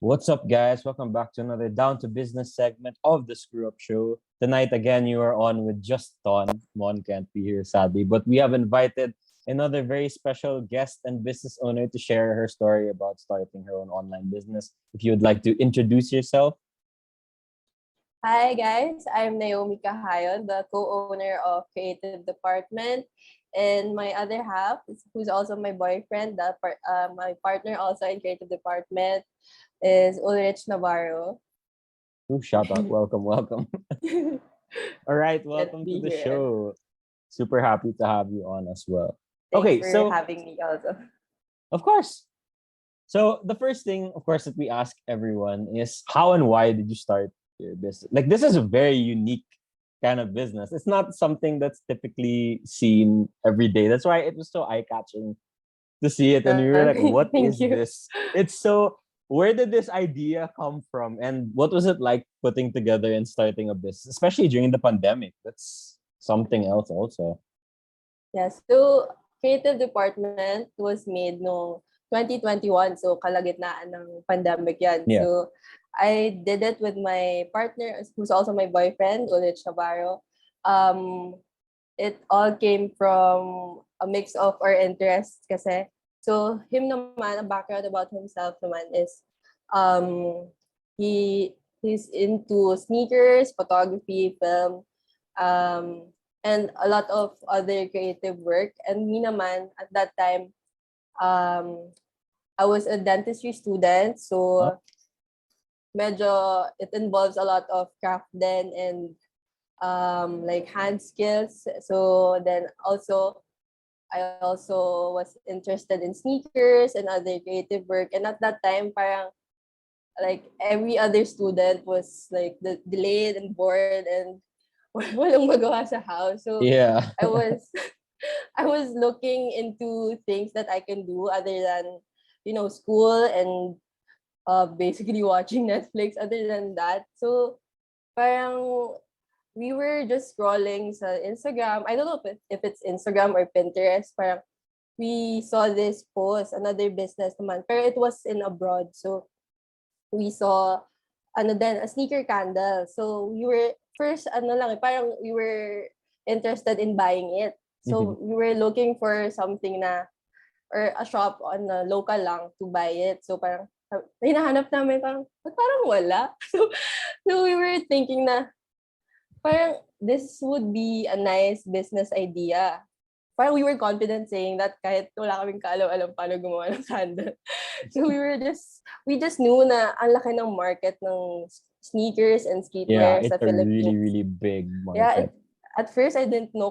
What's up, guys? Welcome back to another Down to Business segment of the Screw Up Show. Tonight, again, you are on with just Ton. Mon can't be here, sadly, but we have invited another very special guest and business owner to share her story about starting her own online business. If you would like to introduce yourself. Hi guys, I'm Naomi Cajayon, the co-owner of Creative Department, and my other half, who's also my boyfriend, my partner also in Creative Department, is Ulrich Navarro. Ooh, shout out. Welcome, welcome. All right, Let's welcome to be the here. show. Super happy to have you on as well. Thanks Okay, for so having me also. of course. So the first thing, of course, that we ask everyone is how and why did you start your business? Like this is a very unique kind of business. It's not something that's typically seen every day. That's why it was so eye-catching to see it. And we were like, what Thank is you. this? It's so where did this idea come from? And what was it like putting together and starting a business, especially during the pandemic? That's something else also. Yeah, so Creative Department was made no 2021, so kalagitnaan ng pandemic yan. Yeah. So I did it with my partner, who's also my boyfriend, Ulrich Navarro. Um, it all came from a mix of our interests kasi. So him naman, a background about himself naman is he's into sneakers, photography, film, um, and a lot of other creative work. And me naman, at that time, um, I was a dentistry student, Huh? so medyo it involves a lot of craft then and like hand skills. So then also I also was interested in sneakers and other creative work. And at that time, parang like every other student was like delayed and bored and walang magawa sa house. So Yeah. I was I was looking into things that I can do other than school and basically watching Netflix. Other than that, so parang we were just scrolling sa Instagram. I don't know if it's Instagram or Pinterest. Parang we saw this post, another business naman. Pero it was in abroad. So we saw a sneaker candle. So we were first parang we were interested in buying it. Mhm. So we were looking for something or a shop on a local lang to buy it. So parang hinahanap namin parang wala. So we were thinking na parang this would be a nice business idea. Parang we were confident saying that kahit wala kaming kaalam-alam paano gumawa ng candle. So we just knew na ang laki ng market ng sneakers and Yeah, streetwear it's sa a really, Philippines. really big Yeah, market. at first I didn't know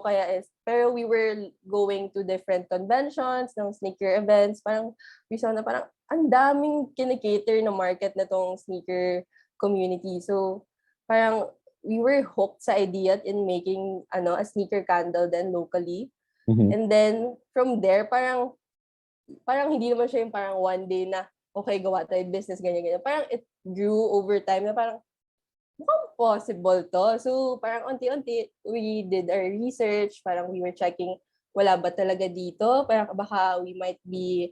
pero we were going to different conventions, ng sneaker events. Parang we saw na parang ang daming kinikater na market na tong sneaker community. So parang we were hooked sa idea in making a sneaker candle then locally. Mhm. And then from there parang hindi naman siya yung parang one day na okay gawa tayo business ganyan. Parang it grew over time na parang mukhang possible to. So, parang unti-unti, we did our research. Parang we were checking, wala ba talaga dito? Parang baka we might be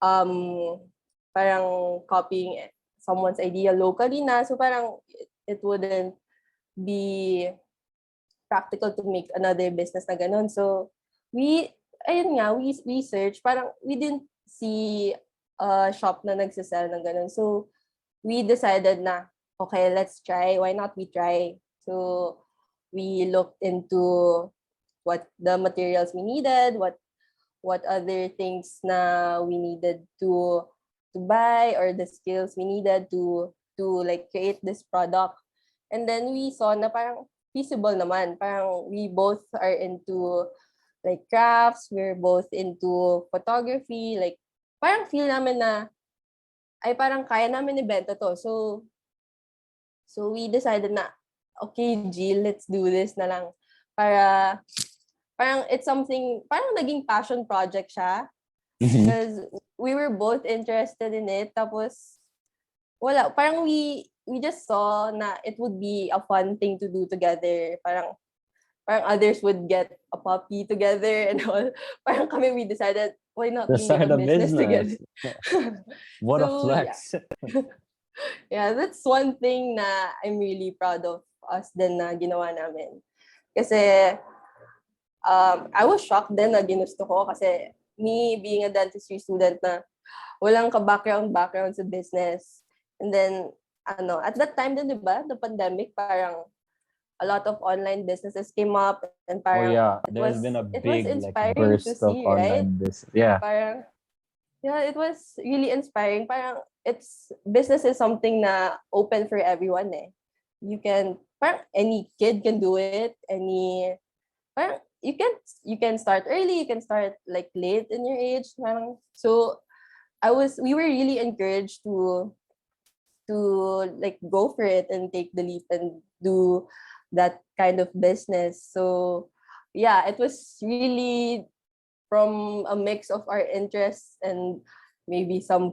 um, parang copying someone's idea locally na. So, parang it wouldn't be practical to make another business na ganun. So, we research, parang we didn't see a shop na nagsisell ng ganun. So, we decided na, okay, let's try. Why not we try? So we looked into what the materials we needed, what other things na we needed to buy or the skills we needed to like create this product. And then we saw na parang feasible naman. Parang we both are into like crafts, we're both into photography, like parang feel namin na ay parang kaya namin ibenta to. So we decided na, okay, Jill, let's do this na lang. Para, parang it's something, parang naging passion project siya. Mhm. Because we were both interested in it. Tapos, parang we just saw na it would be a fun thing to do together. Parang others would get a puppy together and all. Parang kami, we decided, why not To we make start a a business business. together? What a So, yeah. flex. Yeah, that's one thing na I'm really proud of us din na ginawa namin. Kasi I was shocked din na ginusto ko kasi me being a dentistry student na walang ka-background sa business. And then, at that time din, di ba, the pandemic, parang a lot of online businesses came up and Oh parang yeah, there's been a it was big like inspiring to burst of see, right? online business. Yeah, Parang, yeah, it was really inspiring. Parang business is something na open for everyone eh. Parang any kid can do it. Parang you can start early, you can start like late in your age. Parang, so we were really encouraged to like go for it and take the leap and do that kind of business. So yeah, it was really from a mix of our interests and maybe some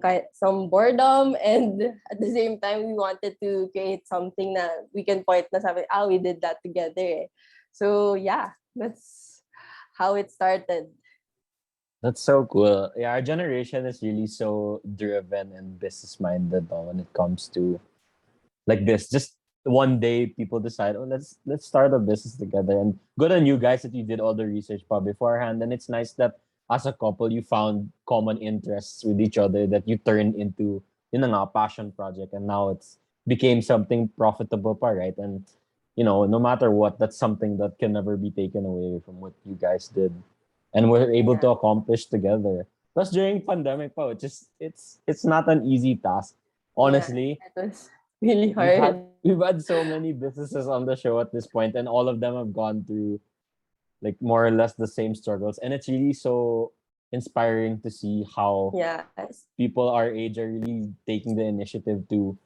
boredom, and at the same time we wanted to create something that we can point na sabi, we did that together. So yeah, that's how it started. that's so cool. Yeah, our generation is really so driven and business minded when it comes to like this. Just one day people decide, oh, let's start a business together. And good on you guys that you did all the research probably beforehand. And it's nice that as a couple you found common interests with each other that you turned into a passion project, and now it's became something profitable pa, right? And no matter what, that's something that can never be taken away from what you guys did and were able to Yeah, accomplish together. Plus during pandemic pa, it's not an easy task. yeah, Honestly, it was really we've had hard. we've had so many businesses on the show at this point, and all of them have gone through like more or less the same struggles. And it's really so inspiring to see how Yes. people our age are really taking the initiative to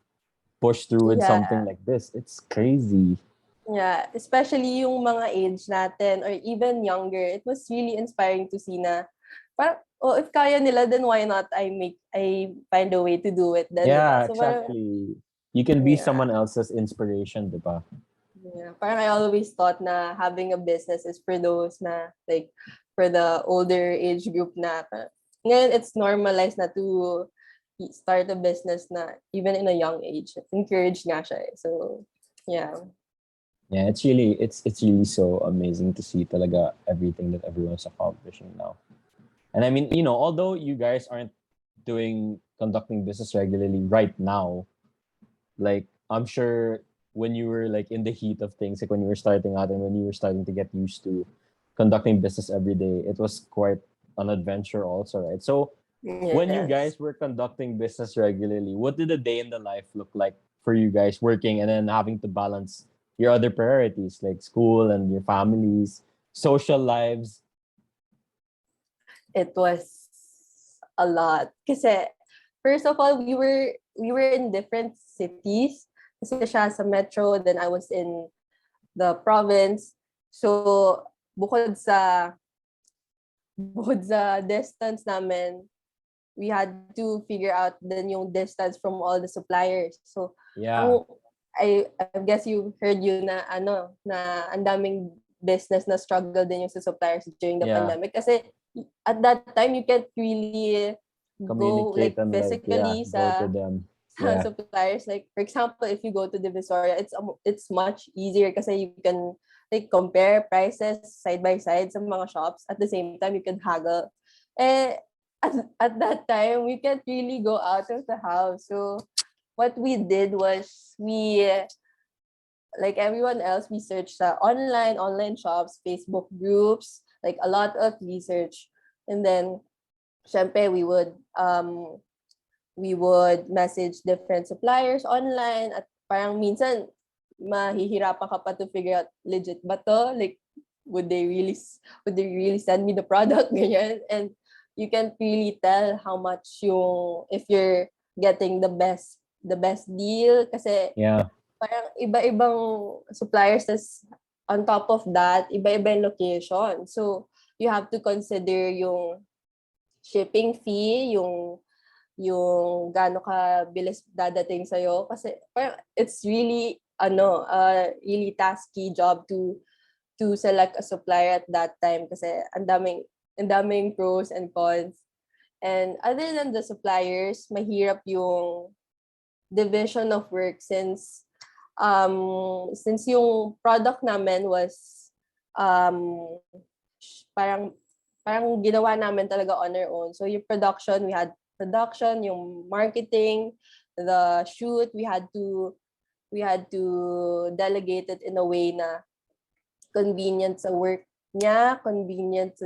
push through with Yeah. something like this. It's crazy. Yeah, especially yung mga age natin or even younger, it was really inspiring to see na parang, oh, if kaya nila, then why not I find a way to do it then, di ba? Yeah, So parang, exactly. You can be yeah, someone else's inspiration, diba? yeah. Parang I always thought na having a business is for those na, like, for the older age group na. Ngayon, it's normalized na to start a business na even in a young age. Encouraged nga siya eh. So, yeah. Yeah, it's really so amazing to see talaga everything that everyone's accomplishing now. And I mean, although you guys aren't conducting business regularly right now, like I'm sure when you were like in the heat of things, like when you were starting out and when you were starting to get used to conducting business every day, it was quite an adventure also, right? So when you Yes. guys were conducting business regularly, what did a day in the life look like for you guys working and then having to balance your other priorities like school and your families, social lives? It was a lot. Kasi, first of all, we were in different cities. Kasi siya sa metro, then I was in the province. So, bukod sa distance namin, we had to figure out then yung distance from all the suppliers. So, Yeah. ang I guess you heard you na na ang daming business na struggle din yung sa suppliers during the Yeah. pandemic kasi at that time you can't really go Communicate like and like, yeah, physically go to sa them. sa Yeah. suppliers. Like for example, if you go to Divisoria, it's much easier kasi you can like compare prices side by side sa mga shops. At the same time, you can haggle. Eh, at that time, we can't really go out of the house. So what we did was like everyone else, we searched online shops, Facebook groups, like a lot of research. And then, syempre, we would message different suppliers online at parang minsan mahihirapan ka pa to figure out legit ba to, like would they really send me the product ganyan, and you can't really tell how much yung if you're getting the best deal kasi Yeah. parang iba-ibang suppliers. Tas on top of that, iba-iba yung location, so you have to consider yung shipping fee, yung gaano ka bilis dadating sa'yo. Kasi parang it's really, really tasky job to select a supplier at that time kasi ang daming pros and cons. And other than the suppliers, mahirap yung division of work since yung product namin was um parang ginawa namin talaga on our own. So yung production, we had production, yung marketing, the shoot, we had to delegate it in a way na convenient sa work niya, convenient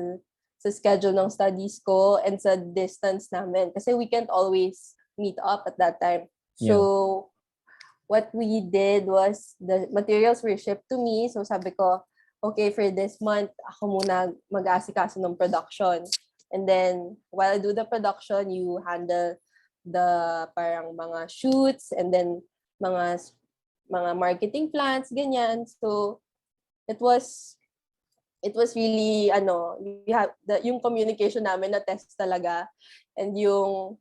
sa schedule ng studies ko, and sa distance namin. Kasi we can't always meet up at that time. Yeah. So, what we did was, the materials were shipped to me. So, sabi ko, okay, for this month, ako muna mag-aasikaso ng production. And then, while I do the production, you handle the parang mga shoots, and then mga marketing plans, ganyan. So, it was really we have yung communication namin na test talaga, and yung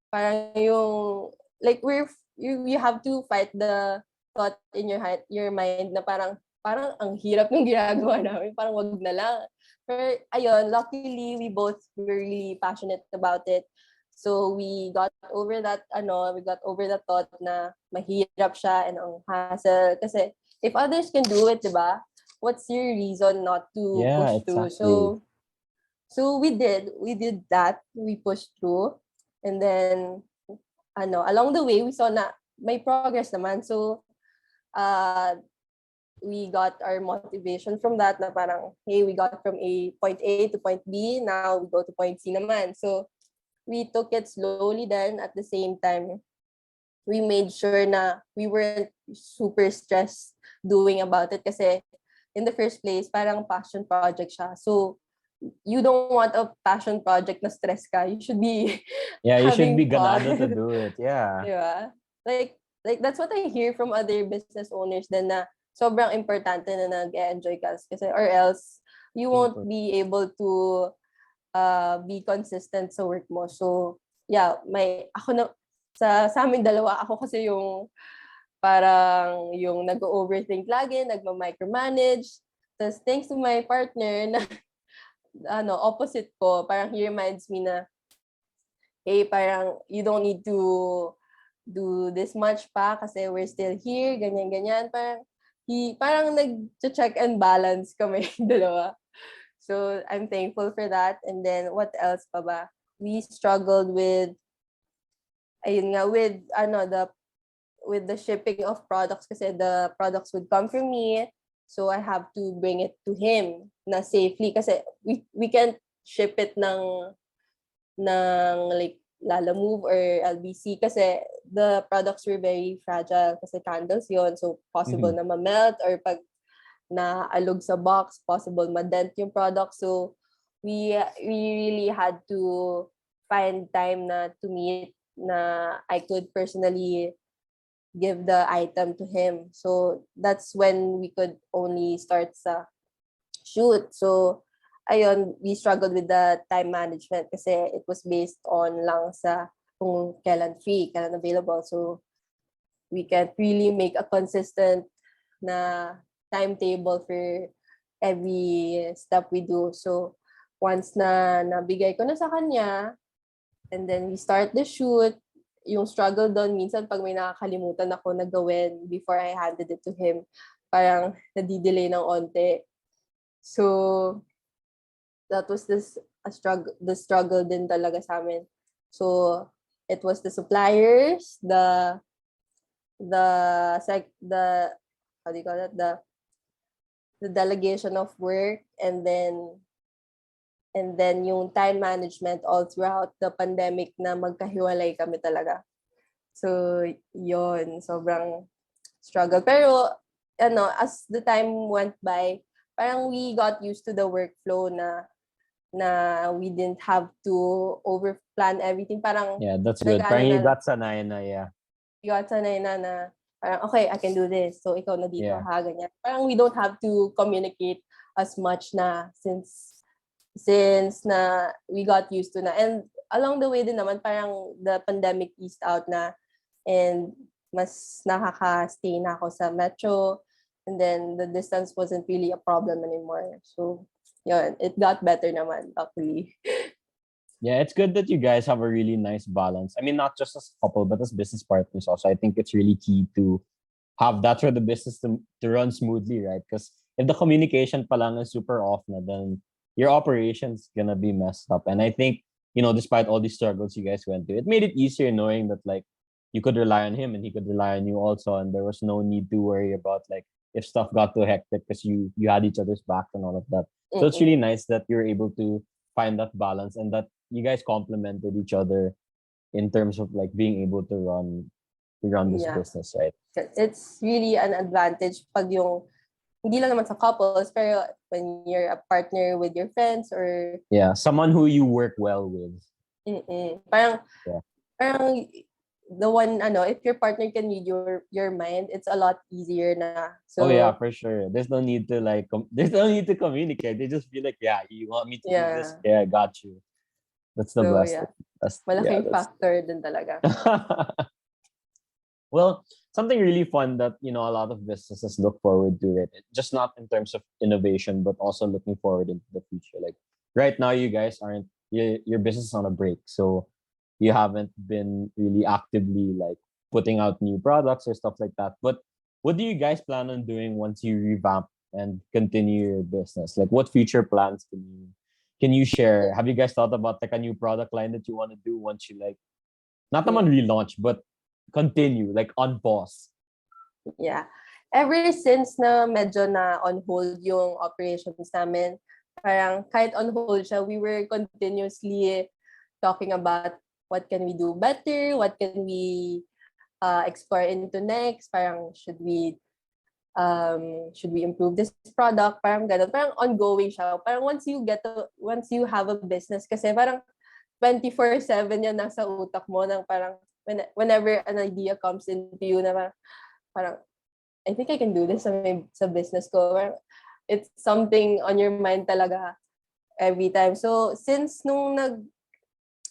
parang yung like you have to fight the thought in your mind na parang ang hirap ng ginagawa namin, parang wag na lang. Pero ayun, luckily we both were really passionate about it. So we got over that thought na mahirap siya and ang hassle, kasi if others can do it, 'di ba? What's your reason not to Yeah, push through? exactly. So we did that. We pushed through, and then along the way we saw na may progress naman. So we got our motivation from that, na parang, hey, we got from point A to point B, now we go to point C naman. So we took it slowly, then at the same time we made sure na we weren't super stressed doing about it, kasi in the first place, parang passion project siya. So, you don't want a passion project na stress ka. You should be Yeah, you should having be fun. ganado to do it. Yeah. Diba? Like that's what I hear from other business owners din, na sobrang importante na nag-enjoy ka. Kasi, or else, you won't be able to be consistent sa work mo. So, yeah, sa aming dalawa, ako kasi yung parang yung nag-overthink lagi, nagma-micromanage. Tapos thanks to my partner na opposite ko, parang he reminds me na, hey, parang you don't need to do this much pa kasi we're still here, ganyan-ganyan. Parang nag-check and balance kami dalawa. So I'm thankful for that. And then what else pa ba? We struggled with the shipping of products, kasi the products would come from me, so I have to bring it to him na safely, kasi we can't ship it ng like Lala Move or LBC, kasi the products were very fragile, kasi candles yon, so possible na ma-melt, or pag naalog sa box, possible ma-dent yung product. So we really had to find time na to meet, na I could personally give the item to him. So that's when we could only start sa shoot. So ayun, we struggled with the time management, kasi it was based on lang sa kung kailan free, kailan available. So we can't really make a consistent na timetable for every step we do. So once na nabigay ko na sa kanya, and then we start the shoot, yung struggle doon, minsan pag may nakakalimutan ako na gawin before I handed it to him, parang nadidelay ng onte. So, that was the struggle din talaga sa amin. So, it was the suppliers, how do you call it, the delegation of work, and then yung time management all throughout the pandemic, na magkahiwalay kami talaga. So, yon, sobrang struggle. Pero, as the time went by, parang we got used to the workflow na we didn't have to overplan everything. Parang, yeah, that's good. Parang you got sanay na, yeah. You got sanay na parang, okay, I can do this. So, ikaw na dito, Yeah. ganyan. Parang we don't have to communicate as much na, since na we got used to na. And along the way din naman, parang the pandemic eased out na, and mas nakaka-stay na ako sa metro, and then the distance wasn't really a problem anymore. So, yun, it got better naman, luckily. Yeah, it's good that you guys have a really nice balance. I mean, not just as a couple, but as business partners also. I think it's really key to have that for the business to run smoothly, right? Because if the communication palang is super off na, then your operation's gonna be messed up. And I think, despite all these struggles you guys went through, it made it easier knowing that like you could rely on him and he could rely on you also. And there was no need to worry about like if stuff got too hectic because you had each other's back and all of that. So it's really Mm-mm. nice that you're able to find that balance and that you guys complemented each other in terms of like being able to run this Yeah. business, right? It's really an advantage pag yung, hindi lang naman sa couples, pero when you're a partner with your friends or, Yeah, someone who you work well with. parang, Yeah. parang, the one, if your partner can read your mind, it's a lot easier na. Oh yeah, So, for sure. There's no need to like there's no need to communicate. They just feel like, yeah, you want me to do this? yeah. Yeah, I got you. That's the So, best. yeah. That's yeah, Malaking that's factor din talaga. well, something really fun that a lot of businesses look forward to it. Just not in terms of innovation, but also looking forward into the future. Like right now, you guys aren't your business is on a break, so you haven't been really actively like putting out new products or stuff like that. But what do you guys plan on doing once you revamp and continue your business? Like, what future plans can you share? Have you guys thought about like a new product line that you want to do once you like not naman relaunch, but continue, like on pause. Yeah. Ever since na medyo na on hold yung operations namin, parang kahit on hold siya, we were continuously talking about what can we do better, what can we explore into next, parang should we improve this product, parang ganun, parang ongoing siya. Parang once you have a business, kasi parang 24/7 yan nasa utak mo, ng parang whenever an idea comes into you na parang I think I can do this sa business ko. Parang, it's something on your mind talaga every time. So, since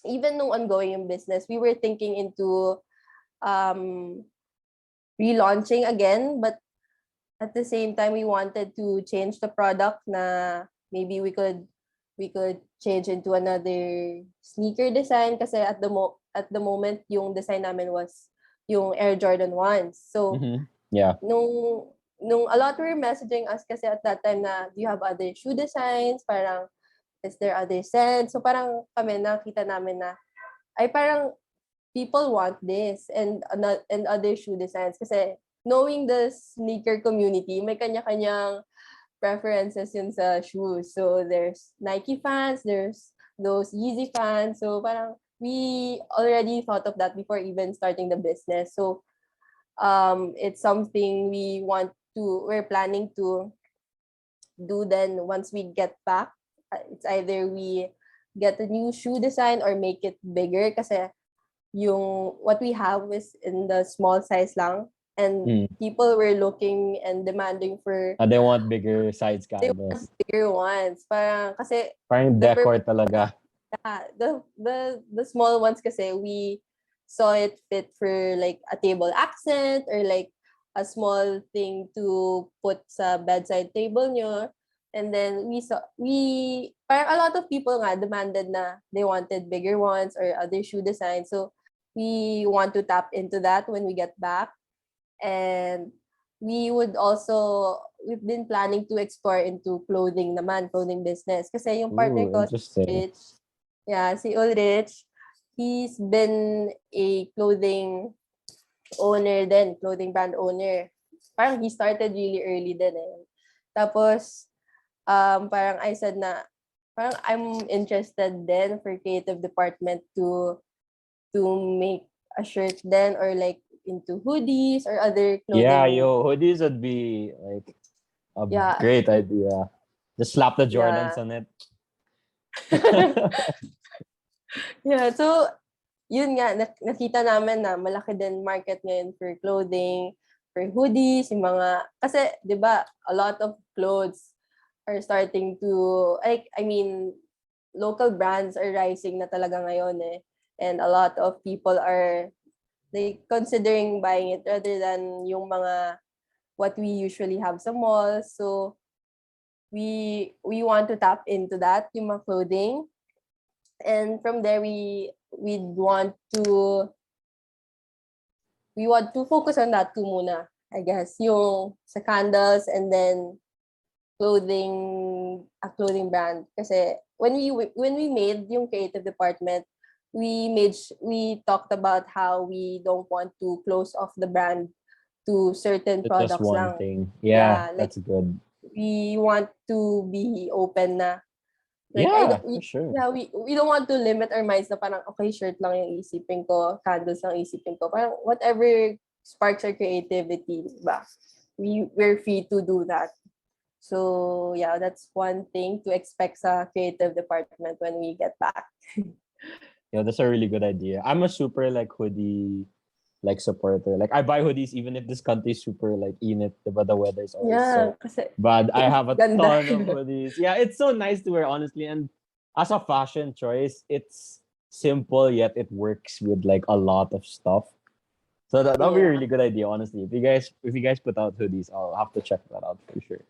even nung ongoing yung business, we were thinking into um, relaunching again, but at the same time, we wanted to change the product na maybe we could change into another sneaker design, kasi at the moment yung design namin was yung Air Jordan 1s. So, Yeah. nung a lot were messaging us kasi at that time na, do you have other shoe designs? Parang, is there other scents? So parang kami nakita namin na, ay parang people want this and other shoe designs, kasi knowing the sneaker community, may kanya-kanyang preferences yun sa shoes. So there's Nike fans, there's those Yeezy fans. So parang we already thought of that before even starting the business. So it's something we're planning to do then once we get back. It's either we get a new shoe design or make it bigger, kasi yung what we have is in the small size lang, and people were looking and demanding for They want bigger sides they want canvas. bigger ones, parang kasi Parang the decor purpose, talaga. the small ones kasi we saw it fit for like a table accent or like a small thing to put sa bedside table nyo. And then parang a lot of people nga demanded na they wanted bigger ones or other shoe designs. So we want to tap into that when we get back. And we've been planning to explore into clothing business. Kasi yung partner Ooh, ko, interesting. Rich, yeah, si Ulrich, he's been a clothing brand owner. Parang he started really early din eh. Tapos, parang I said na, parang I'm interested then for creative department to make a shirt then, or like into hoodies or other Yeah, clothing. yo, hoodies would be like a Yeah, great idea. Just slap the Jordans yeah. on it. Yeah, so yun nga, nakita namin na malaki din market ngayon for clothing, for hoodies, yung mga, kasi, di ba, a lot of clothes are starting to, like, I mean, local brands are rising na talaga ngayon eh. And a lot of people are, like, considering buying it rather than yung mga, what we usually have sa malls. So, we want to tap into that, yung mga clothing. And from there, we want to focus on that too muna, I guess. Yung sa candles and then a clothing brand. Kasi when we made yung creative department, we talked about how we don't want to close off the brand to certain It's just products one lang. thing. Yeah, Yeah, like that's good. we want to be open na. Like Yeah, for sure. we don't want to limit our minds na parang okay, shirt lang yung isipin ko, candles lang isipin ko. Parang whatever sparks our creativity, diba? We're free to do that. So yeah, that's one thing to expect sa creative department when we get back. Yeah, that's a really good idea. I'm a super like hoodie like supporter. Like I buy hoodies even if this country is super like init, but the weather is always Yeah, so kasi bad. I have a ganda. ton of hoodies. Yeah, it's so nice to wear honestly. And as a fashion choice, it's simple yet it works with like a lot of stuff. So that'll be a Yeah, really good idea, honestly. If you guys put out hoodies, I'll have to check that out for sure.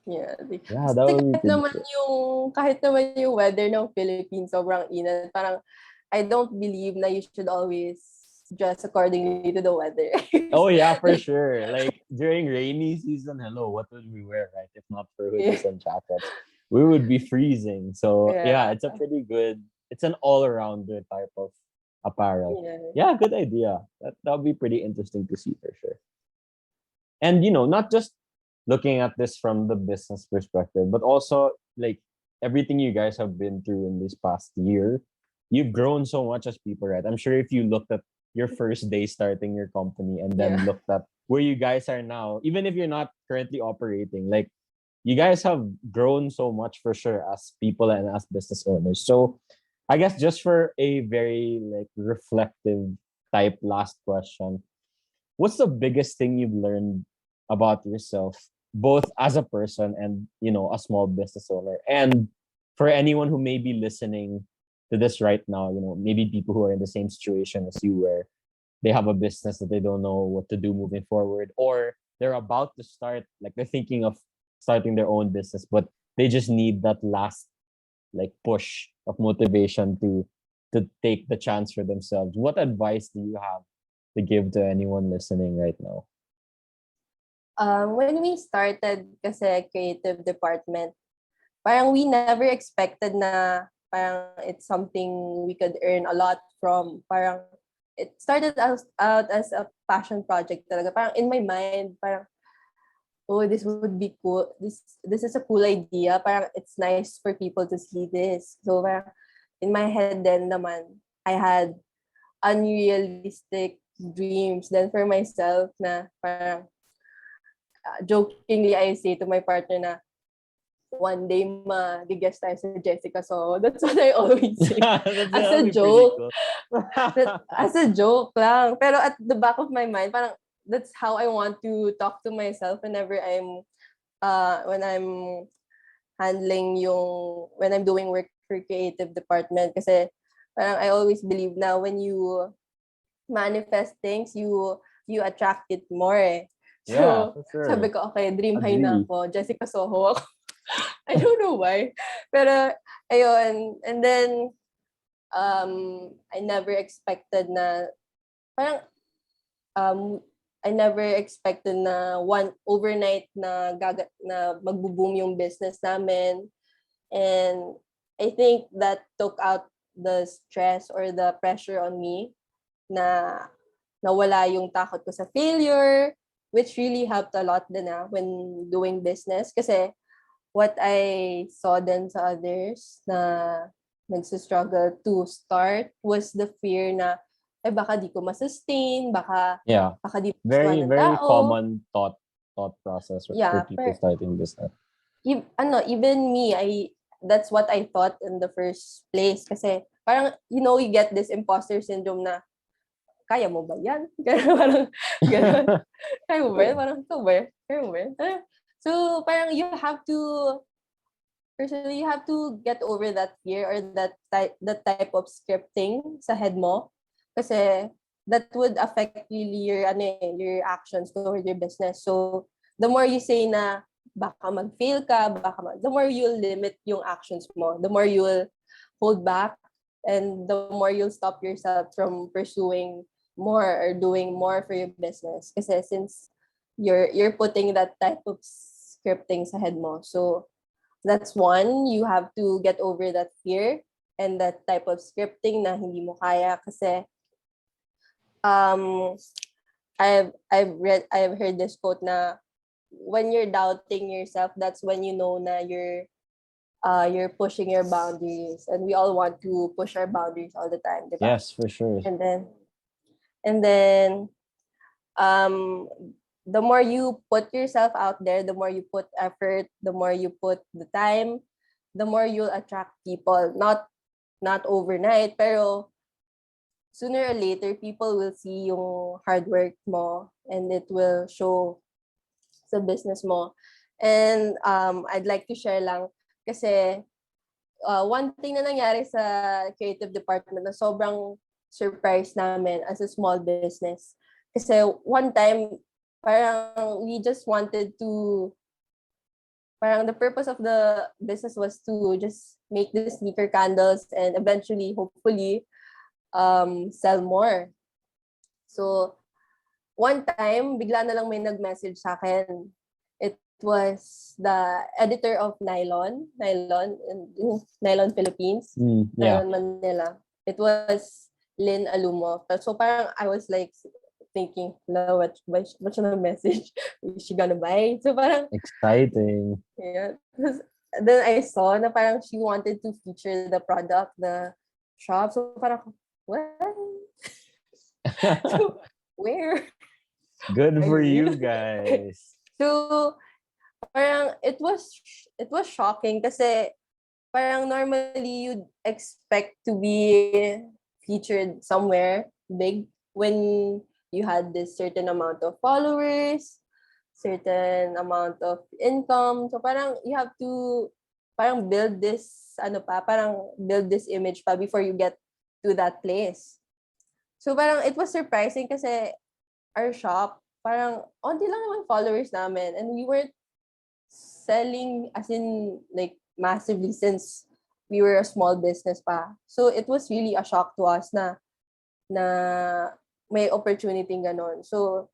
yeah. Yeah, Kasi that would be pretty cool. kahit naman yung weather ng Philippines sobrang init, parang I don't believe na you should always dress accordingly to the weather. Oh yeah, for sure. Like during rainy season, hello, what would we wear, right? If not for Yeah. hoodies and jackets, we would be freezing. So yeah, Yeah. it's a pretty good. It's an all-around good type of apparel. Yeah. Yeah, good idea. That'll be pretty interesting to see for sure. And not just looking at this from the business perspective, but also like everything you guys have been through in this past year, you've grown so much as people, right? I'm sure if you looked at your first day starting your company and then Yeah. looked at where you guys are now, even if you're not currently operating, like you guys have grown so much for sure as people and as business owners. So I guess just for a very like reflective type last question, what's the biggest thing you've learned about yourself, both as a person and a small business owner? And for anyone who may be listening to this right now, maybe people who are in the same situation as you, where they have a business that they don't know what to do moving forward, or they're about to start, like they're thinking of starting their own business, but they just need that last like push of motivation to take the chance for themselves. What advice do you have to give to anyone listening right now? When we started kasi creative department, parang we never expected na parang it's something we could earn a lot from. Parang it started out as a passion project talaga. Parang in my mind, parang oh, this would be cool. This is a cool idea. Parang it's nice for people to see this. So parang in my head then naman, I had unrealistic dreams then for myself na parang jokingly I say to my partner na one day ma-guest tayo sa Jessica. So that's what I always say. As That'll a be pretty joke. cool. As a joke lang. Pero at the back of my mind, parang that's how I want to talk to myself whenever when I'm when I'm doing work for creative department. Kasi parang I always believe na when you manifest things, you attract it more eh. Yeah, So, for sure. sabi ko, okay, dream high na Agree. ako. Jessica Soho ako. I don't know why. Pero, ayun. And then, I never expected na, parang, I never expected na overnight na magbo-boom yung business namin. And I think that took out the stress or the pressure on me na nawala yung takot ko sa failure, which really helped a lot din when doing business. Kasi what I saw then sa others na nagsistruggle to start was the fear na, baka di ko masustain, Yeah. baka di Very, gustuhan ng very tao. common thought process for Yeah, people starting business. even me, that's what I thought in the first place. Kasi parang, you get this imposter syndrome na, kaya mo ba yan? Parang, ganun. Kaya mo ba yan? Parang, ikaw ba yan? Kaya mo ba yan? So, parang personally, you have to get over that fear or that type of scripting sa head mo. Kasi, that would affect really your actions toward your business. So, the more you say na, baka mag-fail ka, the more you'll limit yung actions mo. The more you'll hold back and the more you'll stop yourself from pursuing more or doing more for your business. Kasi since you're putting that type of scripting sa head mo. So that's one, you have to get over that fear and that type of scripting na hindi mo kaya kasi um I've heard this quote na when you're doubting yourself, that's when you know na you're pushing your boundaries, and we all want to push our boundaries all the time, diba? Yes, for sure. And then um the more you put yourself out there, the more you put effort, the more you put the time, the more you'll attract people. Not overnight, pero sooner or later, people will see yung hard work mo and it will show sa business mo. And I'd like to share lang kasi one thing na nangyari sa creative department na sobrang surprise namin as a small business. Kasi one time, parang we just wanted to, parang the purpose of the business was to just make the sneaker candles and eventually, hopefully, sell more. So, one time, bigla na lang may nag-message sa akin. It was the editor of Nylon Philippines, Yeah. Nylon Manila. It was Lynn Alumo. So parang I was like thinking, what should I message? Is she gonna buy? So parang, Exciting. yeah. Then I saw na parang she wanted to feature the product, the shop. So parang, what? So, where? Good I for mean, you guys. So, parang it was shocking kasi parang normally you'd expect to be featured somewhere big when you had this certain amount of followers, certain amount of income. So parang you have to parang build this build this image pa before you get to that place. So parang it was surprising kasi our shop, parang onti lang naman followers namin and we weren't selling as in like massively since we were a small business pa. So it was really a shock to us na may opportunity ganon. So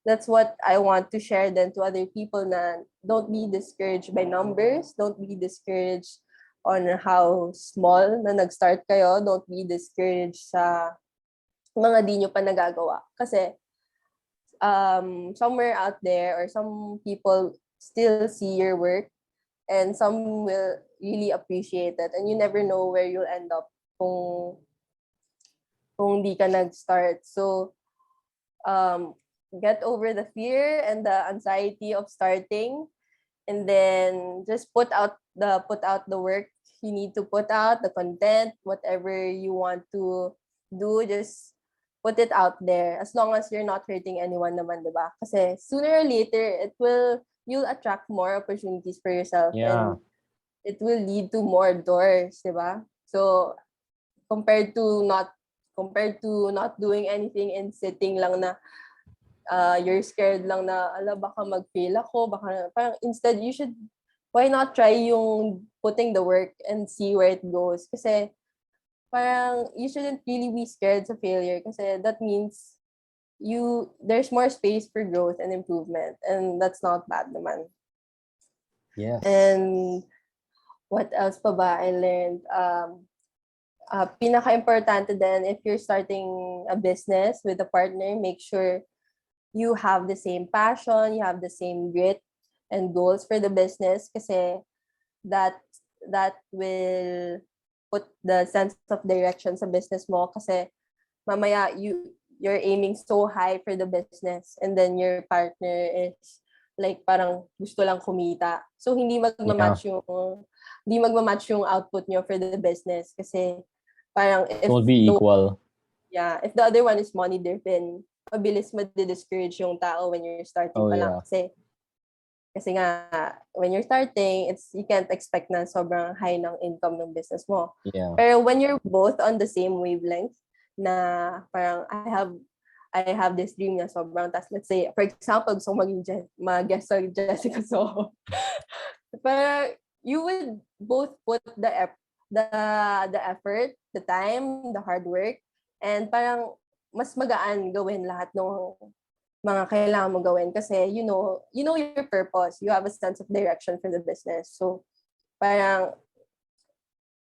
that's what I want to share then to other people na don't be discouraged by numbers, don't be discouraged on how small na nag-start kayo, don't be discouraged sa mga di nyo pa nagagawa. Kasi somewhere out there or some people still see your work and some will really appreciate it, and you never know where you'll end up kung di ka nag-start. So get over the fear and the anxiety of starting, and then just put out the work you need to put out, the content, whatever you want to do, just put it out there as long as you're not hurting anyone naman, diba? Kasi sooner or later you'll attract more opportunities for yourself, Yeah. and it will lead to more doors, diba? So compared to not doing anything and sitting lang na you're scared lang na baka mag-fail ako, baka parang instead why not try yung putting the work and see where it goes, kasi parang you shouldn't really be scared sa failure kasi that means there's more space for growth and improvement, and that's not bad naman. Yes. And what else pa ba I learned? Pinaka-importante din, if you're starting a business with a partner, make sure you have the same passion, you have the same grit and goals for the business, kasi that will put the sense of direction sa business mo, kasi mamaya you're aiming so high for the business and then your partner is like parang gusto lang kumita. So hindi magma-match yung output nyo for the business, kasi parang it won't be equal. If the other one is money driven, mabilis ma-discourage yung tao when you're starting pa lang. Kasi nga, when you're starting, you can't expect na sobrang high ng income ng business mo. Yeah. Pero when you're both on the same wavelength, na parang I have this dream na sobrang taas. Let's say, for example, gusto ko mag-guest sa Jessica Soho. Pero you would both put the effort, the time, the hard work, and parang mas magaan gawin lahat ng mga kailangan mo gawin kasi you know your purpose. You have a sense of direction for the business. So parang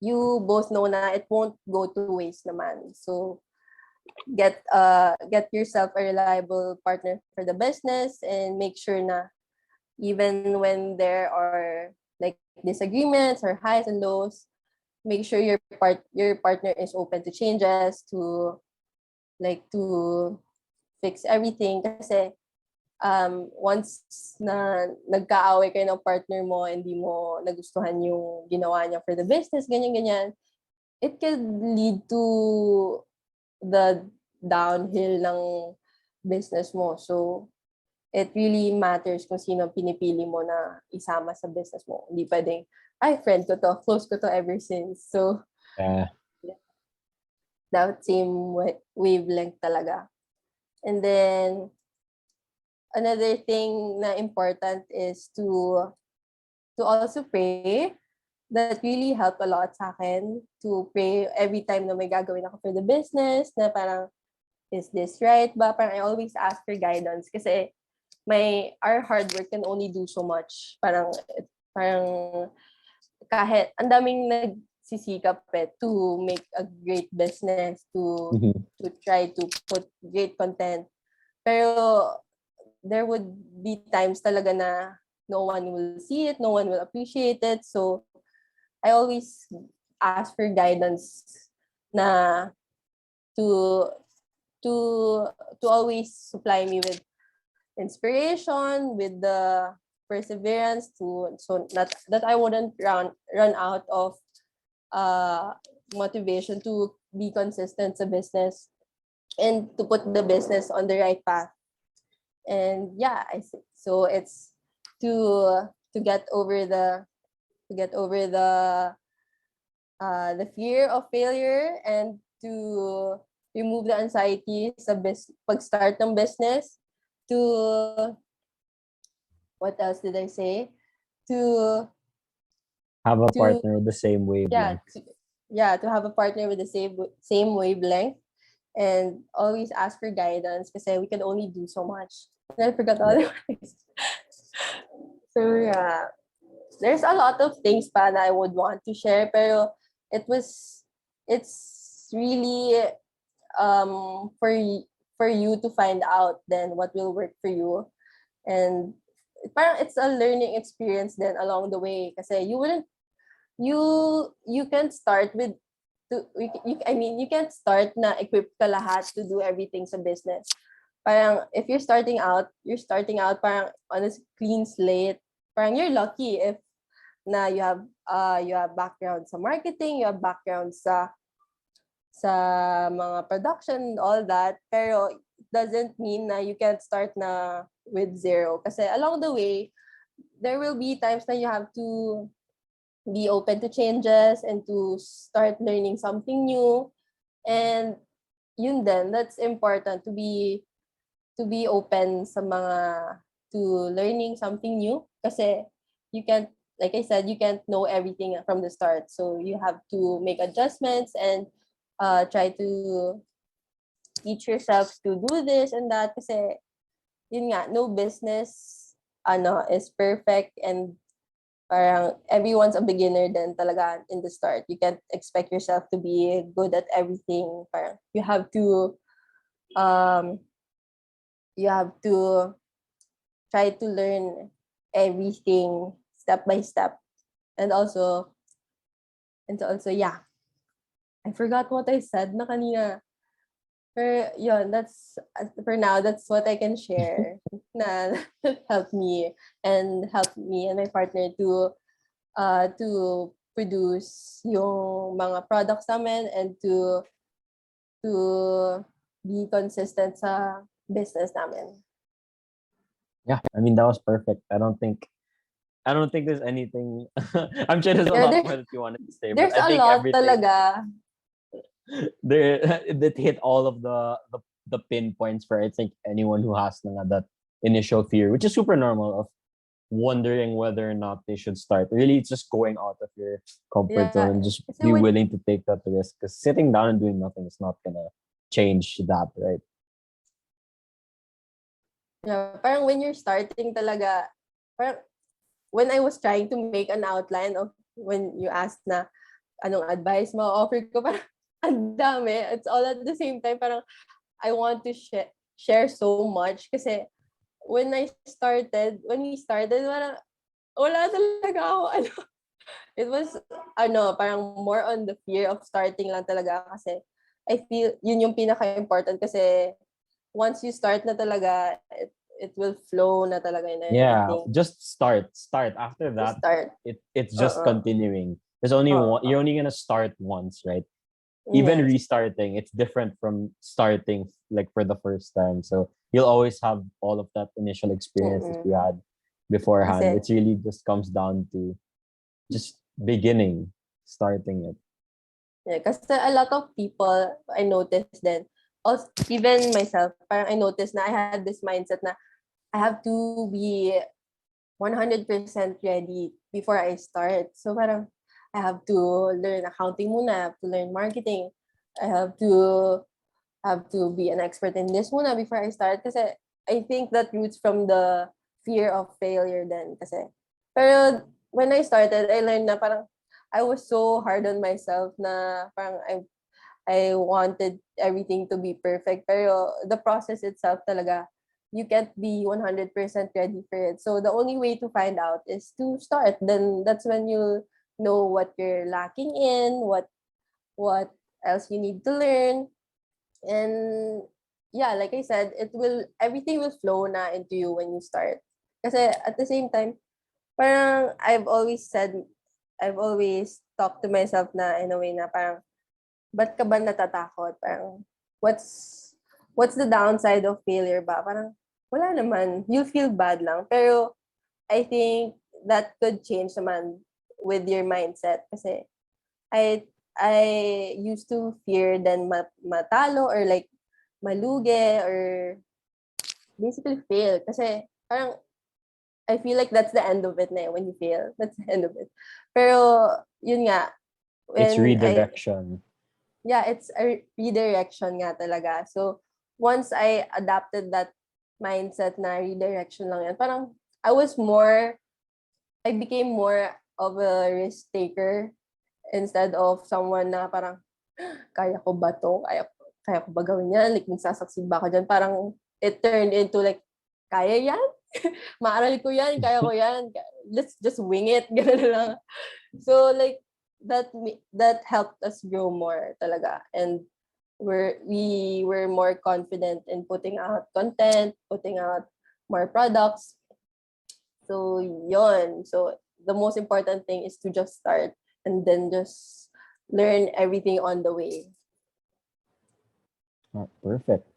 you both know na it won't go to waste naman. So get yourself a reliable partner for the business and make sure na even when there are like disagreements or highs and lows, make sure your partner is open to changes, to fix everything kasi once na nagkaaway kayo ng partner mo, hindi mo nagustuhan yung ginawa niya for the business, ganyan-ganyan, it could lead to the downhill ng business mo. So, it really matters kung sino pinipili mo na isama sa business mo. Hindi pwedeng, ay, friend ko to, close ko to ever since. So, that same wavelength talaga. And then, another thing na important is to also pray. That really helped a lot sa akin, to pray every time na may gagawin ako for the business, na parang, is this right ba? Parang I always ask for guidance kasi our hard work can only do so much. Parang kahit ang daming nagsisikap to make a great business, to try to put great content. Pero there would be times talaga na no one will see it, no one will appreciate it. So I always ask for guidance na to always supply me with inspiration, with the perseverance so that I wouldn't run out of motivation to be consistent sa business and to put the business on the right path. And yeah, I think so it's to get over the fear of failure and to remove the anxiety sa pag-start ng business, to what else did I say? To have a partner with the same wavelength. To have a partner with the same wavelength, and always ask for guidance kasi we can only do so much. And I forgot otherwise. So yeah, there's a lot of things pa that I would want to share, pero it's really for you to find out then what will work for you. And parang it's a learning experience then along the way kasi you can't start with you can't start na equipped ka lahat to do everything sa business. Parang if you're starting out parang on a clean slate. Parang you're lucky if na you have background sa marketing, you have background sa mga production, all that. Pero it doesn't mean na you can't start na with zero. Kasi along the way, there will be times that you have to be open to changes and to start learning something new. And yun din, that's important to be open sa to learning something new. Kasi you can't, like I said, you can't know everything from the start. So you have to make adjustments and try to teach yourself to do this and that. Kasi yun nga, no business is perfect, and parang everyone's a beginner then talaga in the start. You can't expect yourself to be good at everything. Parang you have to try to learn everything step by step. And also, yeah. I forgot what I said na kanina. Pero yun, for now, that's what I can share na help me and my partner to produce yung mga products namin and to be consistent sa business namin. Yeah, I mean that was perfect. I don't think there's anything. I'm sure there's a lot more that you wanted to say. There's but I a think lot everything, talaga. That hit all of the pinpoints for I think anyone who has that initial fear, which is super normal of wondering whether or not they should start. Really, it's just going out of your comfort zone and Yeah. just Kasi be when, willing to take that risk. Because sitting down and doing nothing is not gonna change that, right? yeah, parang when you're starting talaga, parang when I was trying to make an outline of when you asked na anong advice mo, offer ko parang ang dami. It's all at the same time. Parang I want to share so much kasi when we started, parang wala talaga ako, ano. It was, parang more on the fear of starting lang talaga kasi I feel yun yung pinaka-important kasi once you start na talaga, it will flow na talaga and Yeah, everything. just start. Start. After Just that, start. it's just continuing. There's only one. You're only gonna start once, right? Even Yes. restarting, it's different from starting like for the first time. So you'll always have all of that initial experience that you had beforehand. Kasi, It really just comes down to just beginning, starting it. yeah, kasi a lot of people, I noticed then, also, even myself, parang I noticed na I had this mindset na I have to be 100% ready before I start. So parang I have to learn accounting muna, I have to learn marketing. I have to be an expert in this muna before I start kasi I think that roots from the fear of failure then kasi. Pero when I started, I learned na parang I was so hard on myself na parang I wanted everything to be perfect. Pero the process itself talaga, you can't be 100% ready for it. So the only way to find out is to start. Then that's when you know what you're lacking in, what else you need to learn. And yeah, like I said, everything will flow na into you when you start. Kasi at the same time, parang I've always talked to myself na in a way na parang, ba't ka ba natatakot? Parang, what's the downside of failure ba? Parang, wala naman. You'll feel bad lang. Pero, I think that could change naman with your mindset. Kasi, I used to fear then matalo or like malugi or basically fail. Kasi, parang, I feel like that's the end of it na when you fail. That's the end of it. Pero, yun nga, It's when redirection. it's a redirection nga talaga. So, once I adapted that mindset na redirection lang yan, parang I became more of a risk taker instead of someone na parang, kaya ko ba to? Kaya ko ba gawin yan? Like, magsasucceed ba ako dyan? Parang, it turned into like, kaya yan? Maaral ko yan, kaya ko yan. Let's just wing it. Ganun lang. So, like, that helped us grow more talaga. And we were more confident in putting out content, putting out more products. So, yon. So, the most important thing is to just start and then just learn everything on the way. Oh, perfect.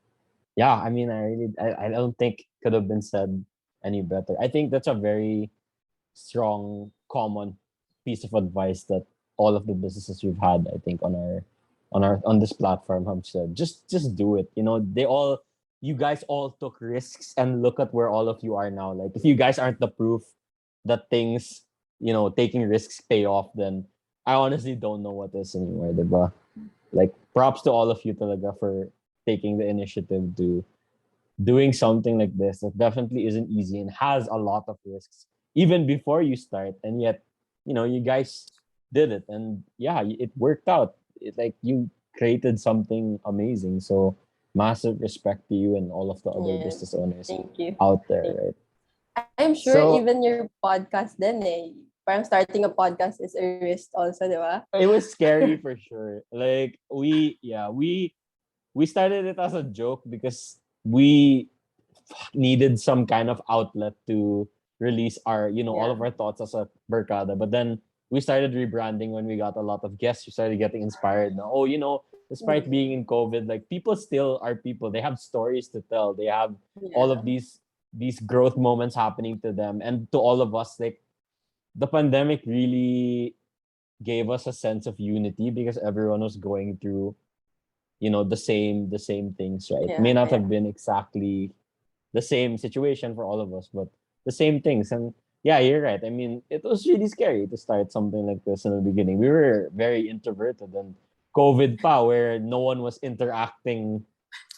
Yeah, I mean, I don't think could have been said any better. I think that's a very strong, common piece of advice that all of the businesses we've had, I think, on this platform have said. Just do it. You know, you guys all took risks, and look at where all of you are now. Like, if you guys aren't the proof that things, taking risks pay off, then I honestly don't know what is anymore, diba? Like, props to all of you talaga for taking the initiative to doing something like this that definitely isn't easy and has a lot of risks even before you start, and yet you guys did it, and yeah, it worked out. Like, you created something amazing. So massive respect to you and all of the other Yeah. business owners Thank you. out there, right? I'm sure So even your podcast then parang starting a podcast is a risk also, di ba? it was scary for sure. Like, we started it as a joke because we needed some kind of outlet to release our, all of our thoughts as a Berkada. But then we started rebranding when we got a lot of guests. We started getting inspired. Now, despite being in COVID, like, people still are people. They have stories to tell. They have all of Yeah. these growth moments happening to them. And to all of us, like, the pandemic really gave us a sense of unity because everyone was going through, the same things, right? May not Yeah. have been exactly the same situation for all of us, but the same things. And yeah, you're right. I mean, it was really scary to start something like this in the beginning. We were very introverted, and COVID pa, where no one was interacting.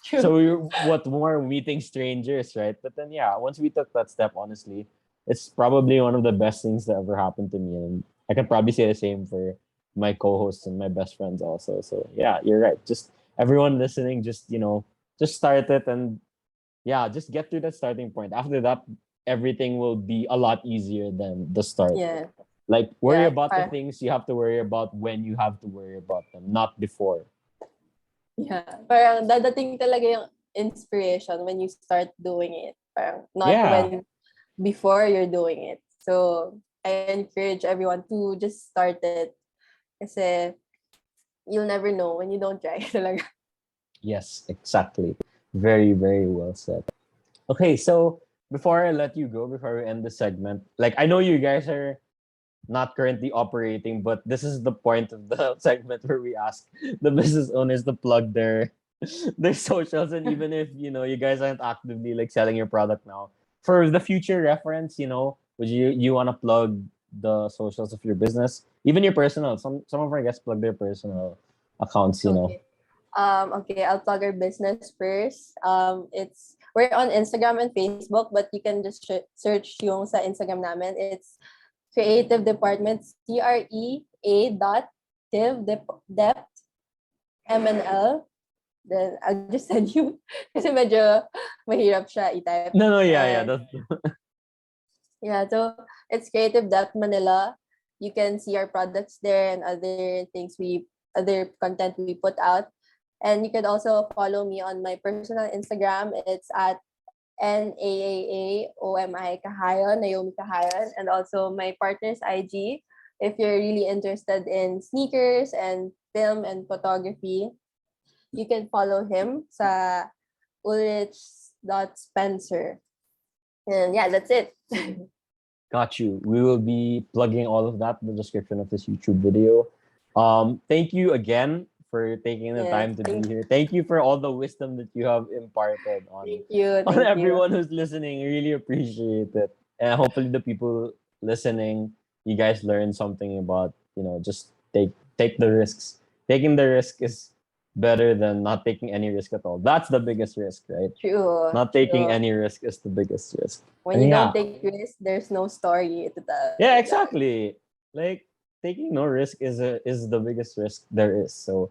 So True. we were, what more meeting strangers, right? But then yeah, once we took that step, honestly, it's probably one of the best things that ever happened to me. And I can probably say the same for my co-hosts and my best friends also. So yeah, you're right. Just everyone listening, just just start it, and yeah, just get to that starting point. After that, everything will be a lot easier than the start. Yeah. Like worry Yeah. about the things you have to worry about when you have to worry about them, not before. Yeah. Parang dadating talaga yung inspiration when you start doing it. Parang not Yeah. when before you're doing it. So I encourage everyone to just start it. Kasi you'll never know when you don't try talaga. Yes, exactly. Very, very well said. Okay, so before I let you go, before we end the segment, like I know you guys are not currently operating, but this is the point of the segment where we ask the business owners to plug their socials, and even if you guys aren't actively like selling your product now, for the future reference, would you want to plug the socials of your business, even your personal? Some of our guests plug their personal accounts. Okay. Okay, I'll plug our business first. We're on Instagram and Facebook, but you can just search yung sa Instagram namin. It's Creative Department, CREA dot Div Depth MNL. Then I'll just send you kasi medyo mahirap siya i-type. No, yeah, And that's yeah, so it's Creative Depth Manila. You can see our products there and other content we put out. And you can also follow me on my personal Instagram. It's at NAAAOMI Cajayon, Naomi Cajayon, and also my partner's IG. If you're really interested in sneakers and film and photography, you can follow him sa Ulrich.Spencer. And yeah, that's it. got you. We will be plugging all of that in the description of this YouTube video. Thank you again for taking the Yes, time to be here. Thank you for all the wisdom that you have imparted on thank you. on Thank you. everyone who's listening. Really appreciate it. And hopefully the people listening, you guys learn something about, just take the risks. Taking the risk is better than not taking any risk at all. That's the biggest risk, right? True. Not taking True. any risk is the biggest risk. When And you yeah, don't take risks, there's no story to tell. yeah, exactly. Like taking no risk is the biggest risk there is. So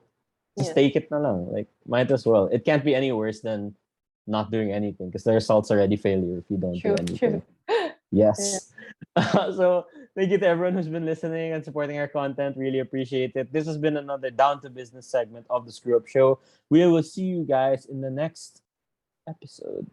just Yeah. take it na lang. Like might as well. It can't be any worse than not doing anything because the result's already failure if you don't do True. anything. True. Yeah. Yes. So thank you to everyone who's been listening and supporting our content. Really appreciate it. This has been another Down to Business segment of the Screw Up Show. We will see you guys in the next episode.